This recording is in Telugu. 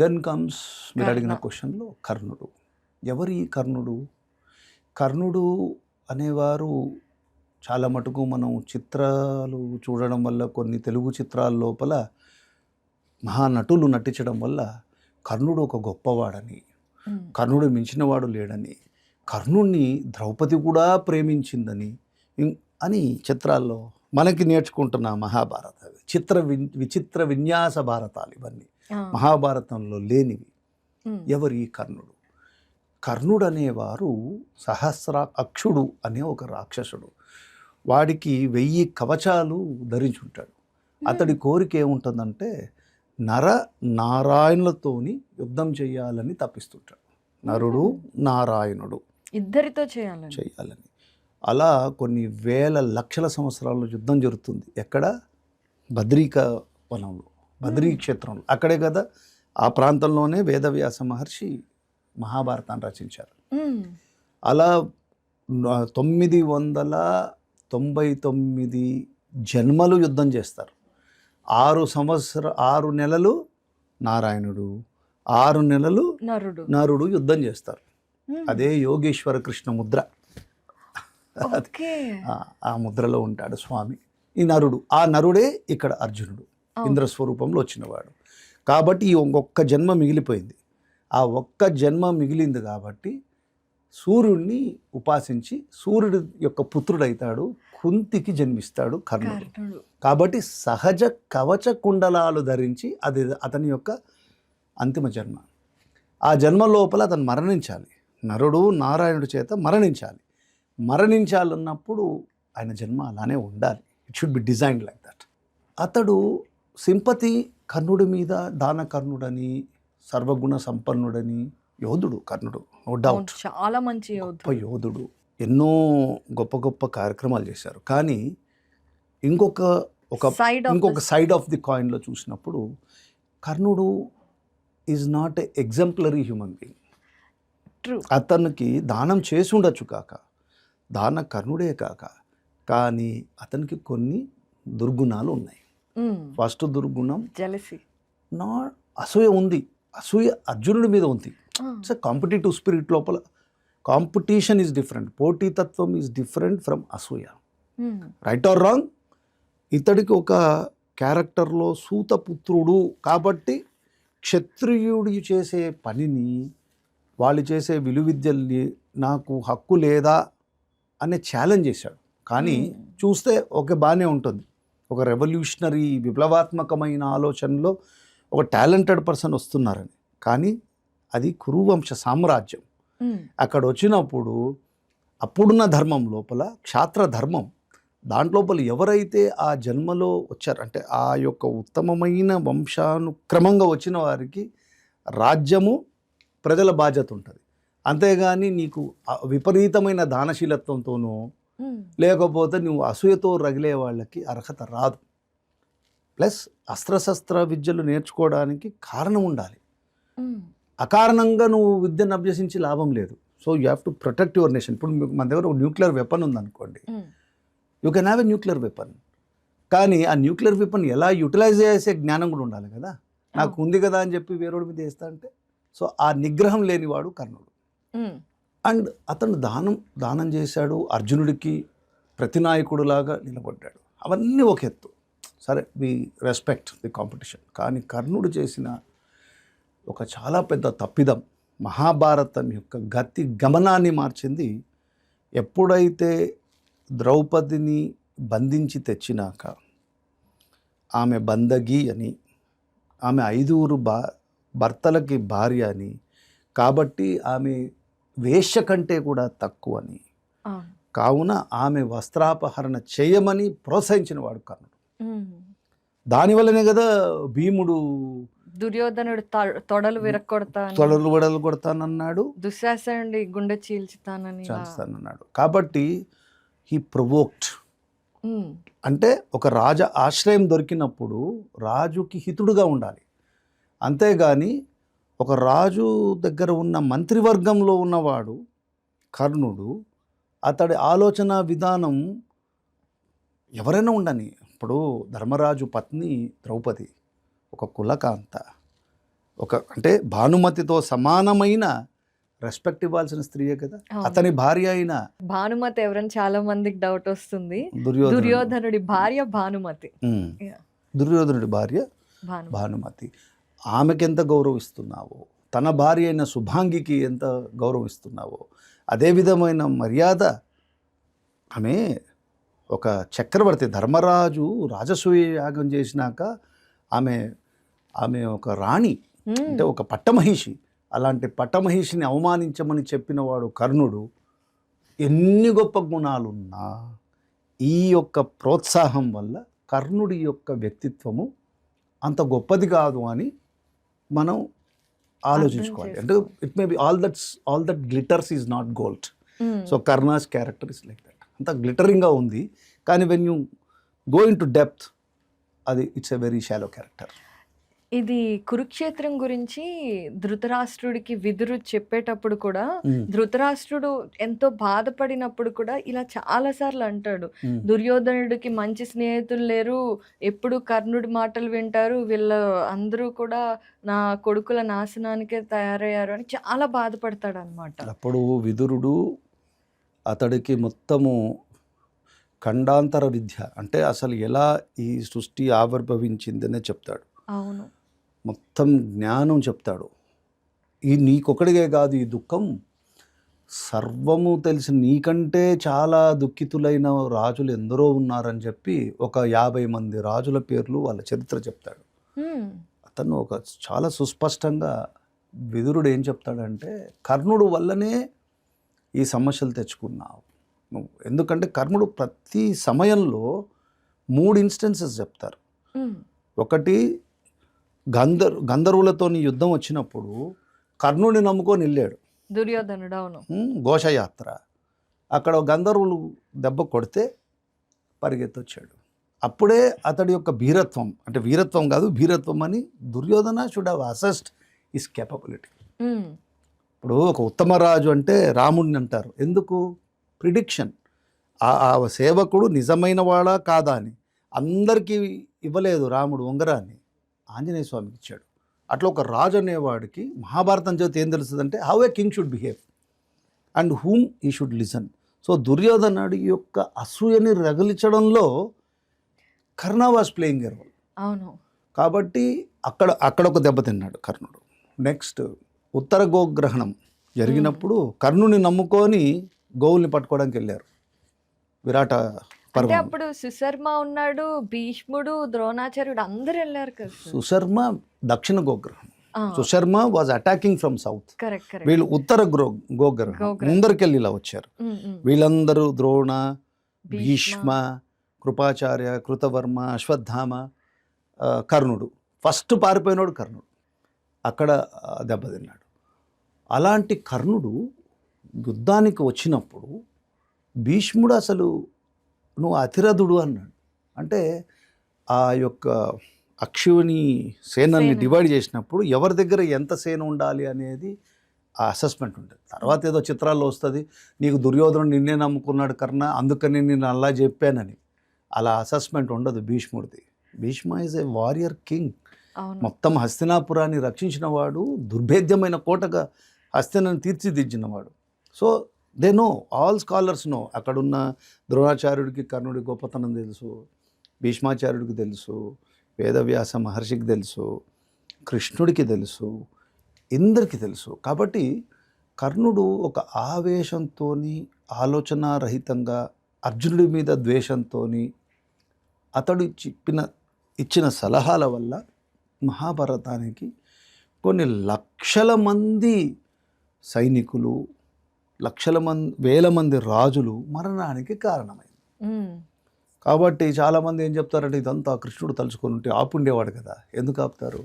దెన్ కమ్స్ మీరు అడిగిన కర్ణ. క్వశ్చన్లో కర్ణుడు. ఎవరి కర్ణుడు? కర్ణుడు అనేవారు చాలా మటుకు మనం చిత్రాలు చూడడం వల్ల కొన్ని తెలుగు చిత్రాల లోపల మహానటులు నటించడం వల్ల కర్ణుడు ఒక గొప్పవాడని, కర్ణుడు మించినవాడు లేడని, కర్ణుడిని ద్రౌపది కూడా ప్రేమించిందని అని చిత్రాల్లో మనకి నేర్చుకుంటున్న మహాభారత విచిత్ర విన్యాస భారతాలు ఇవన్నీ మహాభారతంలో లేనివి. ఎవరి కర్ణుడు? కర్ణుడు అనేవారు అక్షుడు అనే ఒక రాక్షసుడు. వాడికి 1000 కవచాలు ధరించుంటాడు. అతడి కోరిక ఏముంటుందంటే నారాయణులతోని యుద్ధం చేయాలని తప్పిస్తుంటాడు. నరుడు నారాయణుడు ఇద్దరితో చేయాలని. అలా కొన్ని వేల లక్షల సంవత్సరాల్లో యుద్ధం జరుగుతుంది. ఎక్కడ? బద్రీక వనంలో, బద్రీ క్షేత్రంలో. అక్కడే కదా ఆ ప్రాంతంలోనే వేదవ్యాస మహర్షి మహాభారతాన్ని రచించారు. అలా 999 జన్మలు యుద్ధం చేస్తారు. 6 నెలలు నారాయణుడు, 6 నెలలు నరుడు యుద్ధం చేస్తారు. అదే యోగేశ్వర కృష్ణ ముద్ర. ఆ ముద్రలో ఉంటాడు స్వామి. ఈ నరుడు, ఆ నరుడే ఇక్కడ అర్జునుడు, ఇంద్రస్వరూపంలో వచ్చినవాడు. కాబట్టి ఈ ఒక్క జన్మ మిగిలిపోయింది. ఆ ఒక్క జన్మ మిగిలింది కాబట్టి సూర్యుడిని ఉపాసించి సూర్యుడి యొక్క పుత్రుడైతాడు, కుంతికి జన్మిస్తాడు కర్ణుడు. కాబట్టి సహజ కవచ కుండలాలు ధరించి అది అతని యొక్క అంతిమ జన్మ. ఆ జన్మ లోపల అతను మరణించాలి. నరుడు నారాయణుడి చేత మరణించాలన్నప్పుడు ఆయన జన్మ అలానే ఉండాలి. It should be designed like that. అతడు సింపతి కర్ణుడి మీద, దాన కర్ణుడని, సర్వగుణ సంపన్నుడని, యోధుడు కర్ణుడు, నో డౌట్. చాలా మంచి గొప్ప యోధుడు. ఎన్నో గొప్ప గొప్ప కార్యక్రమాలు చేశారు. కానీ ఇంకొక సైడ్ ఆఫ్ ది కాయిన్లో చూసినప్పుడు కర్ణుడు is not a exemplary human being. అతనికి దానం చేసి ఉండొచ్చు కాక, దాన కర్ణుడే కాక, కానీ అతనికి కొన్ని దుర్గుణాలు ఉన్నాయి. ఫస్ట్ దుర్గుణం జెలసీ. అసూయ ఉంది. అసూయ అర్జునుడి మీద ఉంది. It's a competitive spirit. లోపల కాంపిటీషన్ ఈజ్ డిఫరెంట్, పోటీతత్వం ఈజ్ డిఫరెంట్ ఫ్రమ్ అసూయ. Right or wrong? ఇతడికి ఒక క్యారెక్టర్లో సూతపుత్రుడు కాబట్టి క్షత్రియుడి చేసే పనిని, వాళ్ళు చేసే విలువిద్యల్ని నాకు హక్కు లేదా అనే ఛాలెంజ్ చేశాడు. కానీ చూస్తే బాగానే ఉంటుంది. ఒక రెవల్యూషనరీ విప్లవాత్మకమైన ఆలోచనలో ఒక టాలెంటెడ్ పర్సన్ వస్తున్నారని. కానీ అది కురువంశ సామ్రాజ్యం. అక్కడ వచ్చినప్పుడు అప్పుడున్న ధర్మం లోపల క్షాత్ర ధర్మం, దాంట్లోపల ఎవరైతే ఆ జన్మలో వచ్చారు అంటే ఆ యొక్క ఉత్తమమైన వంశానుక్రమంగా వచ్చిన వారికి రాజ్యము, ప్రజల బాధ్యత ఉంటుంది. అంతేగాని నీకు విపరీతమైన దానశీలత్వంతోనో లేకపోతే నువ్వు అసూయతో రగిలే వాళ్ళకి అర్హత రాదు. ప్లస్ అస్త్రశస్త్ర విద్యలు నేర్చుకోవడానికి కారణం ఉండాలి. అకారణంగా నువ్వు విద్యను అభ్యసించి లాభం లేదు. So you have to protect your nation. ఇప్పుడు మన దగ్గర ఒక న్యూక్లియర్ వెపన్ ఉందనుకోండి, you can have a nuclear weapon. కానీ ఆ న్యూక్లియర్ వెపన్ ఎలా యూటిలైజ్ చేసే జ్ఞానం కూడా ఉండాలి కదా. నాకు ఉంది కదా అని చెప్పి వేరేవాడి మీద వేస్తా అంటే, సో ఆ నిగ్రహం లేనివాడు కర్ణుడు. అండ్ అతను దానం చేశాడు, అర్జునుడికి ప్రతినాయకుడులాగా నిలబడ్డాడు. అవన్నీ ఒక ఎత్తు. సరే, వి రెస్పెక్ట్ ది కాంపిటీషన్. కానీ కర్ణుడు చేసిన ఒక చాలా పెద్ద తప్పిదం మహాభారతం యొక్క గమనాన్ని మార్చింది. ఎప్పుడైతే ద్రౌపదిని బంధించి తెచ్చినాక ఆమె బందగి అని, ఆమె 5 భర్తలకి భార్య అని, కాబట్టి ఆమె వేశ్య కంటే కూడా తక్కువ అని, కావున ఆమె వస్త్రాపహరణ చేయమని ప్రోత్సహించిన వాడు కర్ణుడు. దానివల్లనే కదా భీముడు దుర్యోధనుడు తొడలు కొడతానన్నాడు, దుశ్శాసనుడి గుండె చేస్తానన్నాడు. కాబట్టి హీ ప్రొవోక్డ్. అంటే ఒక రాజ ఆశ్రయం దొరికినప్పుడు రాజుకి హితుడుగా ఉండాలి. అంతేగాని ఒక రాజు దగ్గర ఉన్న మంత్రివర్గంలో ఉన్నవాడు కర్ణుడు, అతడి ఆలోచన విధానం ఎవరైనా ఉండని. ఇప్పుడు ధర్మరాజు పత్ని ద్రౌపది ఒక కులకాంత, అంటే భానుమతితో సమానమైన రెస్పెక్ట్ ఇవ్వాల్సిన స్త్రీయే కదా. అతని భార్య అయిన భానుమతి ఎవరని చాలా మందికి డౌట్ వస్తుంది. దుర్యోధనుడి భార్య భానుమతి. దుర్యోధనుడి భార్య భానుమతి. ఆమెకి ఎంత గౌరవిస్తున్నావో, తన భార్య అయిన శుభాంగికి ఎంత గౌరవిస్తున్నావో, అదే విధమైన మర్యాద. ఆమె ఒక చక్రవర్తి, ధర్మరాజు రాజసూయ యాగం చేసినాక ఆమె ఒక రాణి, అంటే ఒక పట్టమహిషి. అలాంటి పట్టమహిషిని అవమానించమని చెప్పినవాడు కర్ణుడు. ఎన్ని గొప్ప గుణాలున్నా ఈ యొక్క ప్రోత్సాహం వల్ల కర్ణుడి యొక్క వ్యక్తిత్వము అంత గొప్పది కాదు అని మనం ఆలోచించుకోవాలి. అంటే it may be all that glitters is not gold. So Karna's character is like that. అంత గ్లిటరింగ్గా ఉంది, కానీ when you go into depth అది it's a very shallow character. ఇది కురుక్షేత్రం గురించి ధృతరాష్ట్రుడికి విదురు చెప్పేటప్పుడు కూడా ధృతరాష్ట్రుడు ఎంతో బాధపడినప్పుడు కూడా ఇలా చాలా సార్లు అంటాడు, దుర్యోధనుడికి మంచి స్నేహితులు లేరు, ఎప్పుడు కర్ణుడి మాటలు వింటారు, వీళ్ళ అందరూ కూడా నా కొడుకుల నాశనానికే తయారయ్యారు అని చాలా బాధపడతాడు అనమాట. అప్పుడు విదురుడు అతడికి మొత్తము ఖండాంతర విద్య, అంటే అసలు ఎలా ఈ సృష్టి ఆవిర్భవించిందనే చెప్తాడు. అవును, మొత్తం జ్ఞానం చెప్తాడు. ఈ నీకొకడిగే కాదు, ఈ దుఃఖం సర్వము తెలిసి నీకంటే చాలా దుఃఖితులైన రాజులు ఎందరో ఉన్నారని చెప్పి ఒక 50 మంది రాజుల పేర్లు, వాళ్ళ చరిత్ర చెప్తాడు. అతను ఒక చాలా సుస్పష్టంగా విదురుడు ఏం చెప్తాడంటే, కర్ణుడు వల్లనే ఈ సమస్యలు తెచ్చుకున్నావు నువ్వు. ఎందుకంటే కర్ణుడు ప్రతి సమయంలో 3 ఇన్స్టెన్సెస్ చెప్తారు. ఒకటి, గంధర్వులతో యుద్ధం వచ్చినప్పుడు కర్ణుడిని నమ్ముకొని వెళ్ళాడు దుర్యోధనుడు. అవును, ఘోషయాత్ర. అక్కడ గంధర్వులు దెబ్బ కొడితే పరిగెత్తొచ్చాడు. అప్పుడే అతడి యొక్క వీరత్వం, అంటే వీరత్వం కాదు భీరత్వం అని Duryodhana should have assessed his capability. ఇప్పుడు ఒక ఉత్తమరాజు అంటే రాముడిని అంటారు. ఎందుకు? ప్రిడిక్షన్. ఆ సేవకుడు నిజమైన వాడా కాదా అని. అందరికీ ఇవ్వలేదు రాముడు ఉంగరాన్ని, ఆంజనేయ స్వామికి ఇచ్చాడు. అట్లా ఒక రాజు అనేవాడికి మహాభారతం చదివితే ఏం తెలుస్తుందంటే how a king should behave and whom he should listen. So దుర్యోధనుడి యొక్క అసూయని రగిలించడంలో Karna was playing a role. అవును, కాబట్టి అక్కడ ఒక దెబ్బతిన్నాడు కర్ణుడు. నెక్స్ట్, ఉత్తర గోగ్రహణం జరిగినప్పుడు కర్ణుని నమ్ముకొని గోవుల్ని పట్టుకోవడానికి వెళ్ళారు విరాట అంటే అప్పుడు సుశర్మ ఉన్నాడు, భీష్ముడు, ద్రోణాచార్యుడు అందరూ వెళ్ళారు కదా. సుశర్మ దక్షిణ గోగ్రహణం, Susharma was attacking from south. Correct. వీళ్ళు ఉత్తర గోగ్రహణం ముందరికెళ్ళి ఇలా వచ్చారు. వీళ్ళందరూ ద్రోణ, భీష్మ, కృపాచార్య, కృతవర్మ, అశ్వత్థామ, కర్ణుడు. ఫస్ట్ పారిపోయినాడు కర్ణుడు, అక్కడ దెబ్బతిన్నాడు. అలాంటి కర్ణుడు యుద్ధానికి వచ్చినప్పుడు భీష్ముడు అసలు నువ్వు అతిరథుడు అన్నాడు. అంటే ఆ యొక్క అక్షుని సేనల్ని డివైడ్ చేసినప్పుడు ఎవరి దగ్గర ఎంత సేన ఉండాలి అనేది ఆ అసెస్మెంట్ ఉంటుంది. తర్వాత ఏదో చిత్రాల్లో వస్తుంది, నీకు దుర్యోధనుడు నిన్నే నమ్ముకున్నాడు కర్ణ, అందుకని నేను అలా చెప్పానని. అలా అసెస్మెంట్ ఉండదు భీష్ముడిది. Bhishma is a warrior king. మొత్తం హస్తినాపురాన్ని రక్షించిన వాడు, దుర్భేద్యమైన కోటగా హస్తినాన్ని తీర్చిదిద్దినవాడు. So they know, all scholars know. అక్కడున్న ద్రోణాచార్యుడికి కర్ణుడి గొప్పతనం తెలుసు, భీష్మాచార్యుడికి తెలుసు, వేదవ్యాస మహర్షికి తెలుసు, కృష్ణుడికి తెలుసు, ఇందరికి తెలుసు. కాబట్టి కర్ణుడు ఒక ఆవేశంతో, ఆలోచనారహితంగా, అర్జునుడి మీద ద్వేషంతో, అతడు ఇచ్చిన సలహాల వల్ల మహాభారతానికి కొన్ని లక్షల మంది సైనికులు, వేల మంది రాజులు మరణానికి కారణమైంది. కాబట్టి చాలామంది ఏం చెప్తారంటే, ఇదంతా కృష్ణుడు తలుచుకొని ఉంటే ఆపుండేవాడు కదా. ఎందుకు ఆపుతారు?